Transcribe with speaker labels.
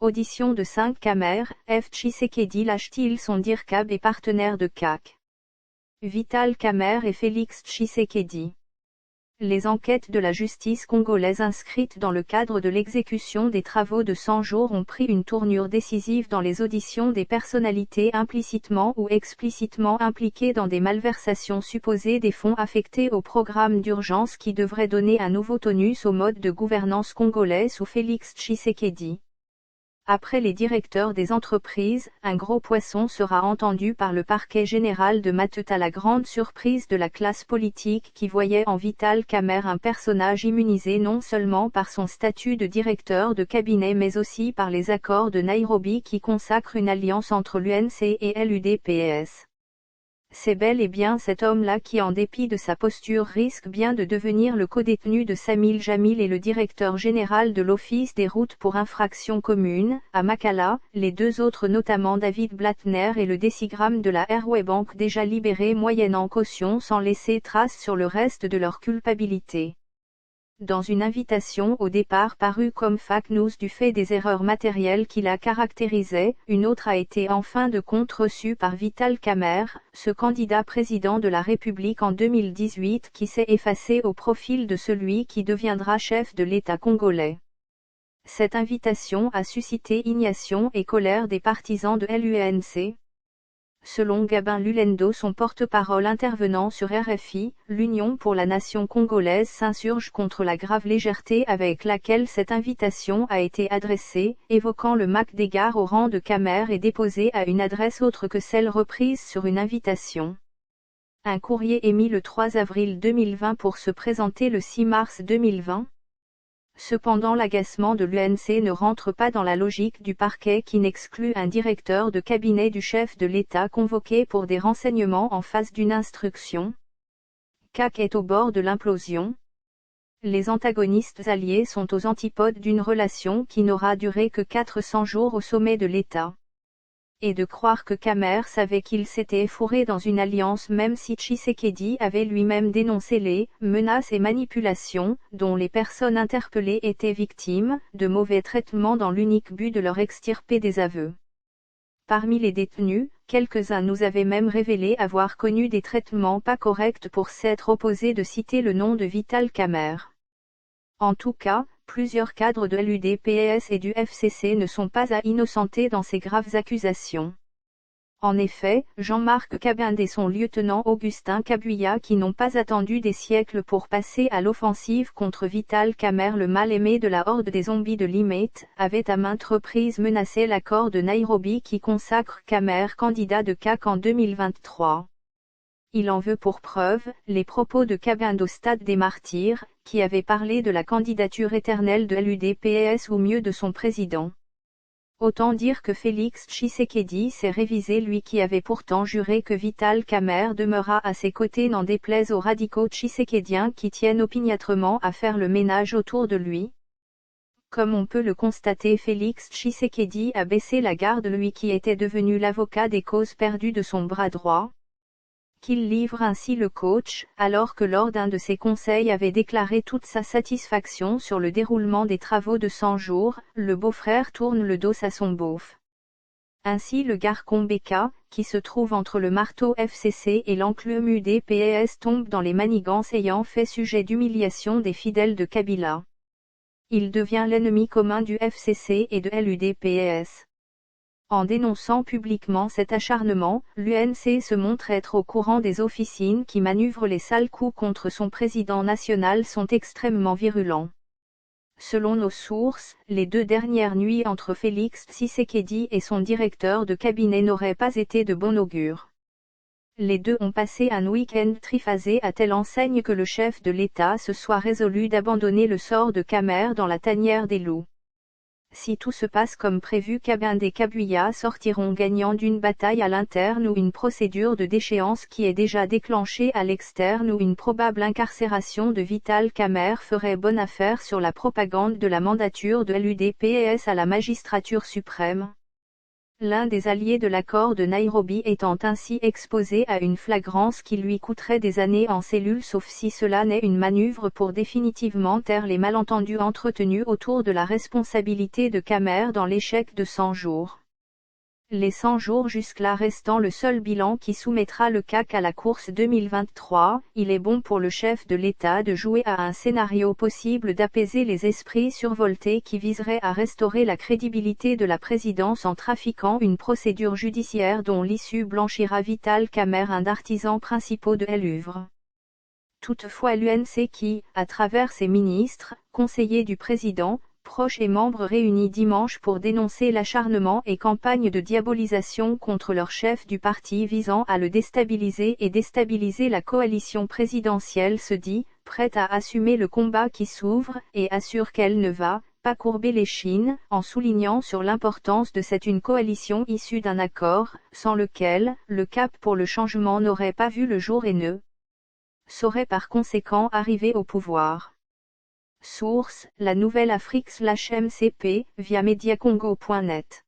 Speaker 1: Audition de 5 Kamer, F. Tshisekedi lâche-t-il son DIRCAB et partenaire de CAC. Vital Kamer et Félix Tshisekedi. Les enquêtes de la justice congolaise inscrites dans le cadre de l'exécution des travaux de 100 jours ont pris une tournure décisive dans les auditions des personnalités implicitement ou explicitement impliquées dans des malversations supposées des fonds affectés au programme d'urgence qui devrait donner un nouveau tonus au mode de gouvernance congolais sous Félix Tshisekedi. Après les directeurs des entreprises, un gros poisson sera entendu par le parquet général de Matete à la grande surprise de la classe politique qui voyait en Vital Kamer un personnage immunisé non seulement par son statut de directeur de cabinet mais aussi par les accords de Nairobi qui consacrent une alliance entre l'UNC et l'UDPS. C'est bel et bien cet homme-là qui en dépit de sa posture risque bien de devenir le codétenu de Samil Jamil et le directeur général de l'Office des routes pour infraction commune, à Makala, les deux autres notamment David Blattner et le décigramme de la Airway Bank déjà libérés moyennant caution sans laisser trace sur le reste de leur culpabilité. Dans une invitation au départ parue comme fake news du fait des erreurs matérielles qui la caractérisaient, une autre a été en fin de compte reçue par Vital Kamer, ce candidat président de la République en 2018 qui s'est effacé au profil de celui qui deviendra chef de l'État congolais. Cette invitation a suscité indignation et colère des partisans de l'UNC. Selon Gabin Lulendo, son porte-parole intervenant sur RFI, l'Union pour la nation congolaise s'insurge contre la grave légèreté avec laquelle cette invitation a été adressée, évoquant le manque d'égard au rang de Kamer et déposée à une adresse autre que celle reprise sur une invitation. Un courrier émis le 3 avril 2020 pour se présenter le 6 mars 2020. Cependant l'agacement de l'UNC ne rentre pas dans la logique du parquet qui n'exclut un directeur de cabinet du chef de l'État convoqué pour des renseignements en face d'une instruction. CAC est au bord de l'implosion. Les antagonistes alliés sont aux antipodes d'une relation qui n'aura duré que 400 jours au sommet de l'État. Et de croire que Kamer savait qu'il s'était fourré dans une alliance même si Tshisekedi avait lui-même dénoncé les menaces et manipulations dont les personnes interpellées étaient victimes, de mauvais traitements dans l'unique but de leur extirper des aveux. Parmi les détenus, quelques-uns nous avaient même révélé avoir connu des traitements pas corrects pour s'être opposés de citer le nom de Vital Kamer. En tout cas, plusieurs cadres de l'UDPS et du FCC ne sont pas à innocenter dans ces graves accusations. En effet, Jean-Marc Kabinde et son lieutenant Augustin Kabuya qui n'ont pas attendu des siècles pour passer à l'offensive contre Vital Kamer le mal-aimé de la horde des zombies de Limete, avaient à maintes reprises menacé l'accord de Nairobi qui consacre Kamer candidat de CAC en 2023. Il en veut pour preuve, les propos de Kabinde au stade des martyrs, qui avait parlé de la candidature éternelle de l'UDPS ou mieux de son président. Autant dire que Félix Tshisekedi s'est révisé lui qui avait pourtant juré que Vital Kamer demeura à ses côtés n'en déplaise aux radicaux tshisekediens qui tiennent opiniâtrement à faire le ménage autour de lui. Comme on peut le constater, Félix Tshisekedi a baissé la garde lui qui était devenu l'avocat des causes perdues de son bras droit. Qu'il livre ainsi le coach, alors que lors d'un de ses conseils avait déclaré toute sa satisfaction sur le déroulement des travaux de 100 jours, le beau-frère tourne le dos à son beauf. Ainsi le garcon Beka, qui se trouve entre le marteau FCC et l'enclume UDPS tombe dans les manigances ayant fait sujet d'humiliation des fidèles de Kabila. Il devient l'ennemi commun du FCC et de l'UDPS. En dénonçant publiquement cet acharnement, l'UNC se montre être au courant des officines qui manœuvrent les sales coups contre son président national sont extrêmement virulents. Selon nos sources, les 2 dernières nuits entre Félix Tshisekedi et son directeur de cabinet n'auraient pas été de bon augure. Les deux ont passé un week-end triphasé à telle enseigne que le chef de l'État se soit résolu d'abandonner le sort de Kamer dans la tanière des loups. Si tout se passe comme prévu, Kabinde et Kabuya sortiront gagnants d'une bataille à l'interne ou une procédure de déchéance qui est déjà déclenchée à l'externe ou une probable incarcération de Vital Kamer ferait bonne affaire sur la propagande de la mandature de l'UDPS à la magistrature suprême. L'un des alliés de l'accord de Nairobi étant ainsi exposé à une flagrance qui lui coûterait des années en cellule, sauf si cela n'est une manœuvre pour définitivement taire les malentendus entretenus autour de la responsabilité de Khmer dans l'échec de 100 jours. Les 100 jours jusque-là restant le seul bilan qui soumettra le CAC à la course 2023, il est bon pour le chef de l'État de jouer à un scénario possible d'apaiser les esprits survoltés qui viserait à restaurer la crédibilité de la présidence en trafiquant une procédure judiciaire dont l'issue blanchira Vital Khmer, un d'artisans principaux de l'œuvre. Toutefois l'UNC qui, à travers ses ministres, conseillers du président, proches et membres réunis dimanche pour dénoncer l'acharnement et campagne de diabolisation contre leur chef du parti visant à le déstabiliser et déstabiliser la coalition présidentielle, se dit prête à assumer le combat qui s'ouvre et assure qu'elle ne va pas courber l'échine, en soulignant sur l'importance de une coalition issue d'un accord, sans lequel le cap pour le changement n'aurait pas vu le jour et ne saurait par conséquent arriver au pouvoir. Source: La Nouvelle Afrique /MCP, via mediacongo.net.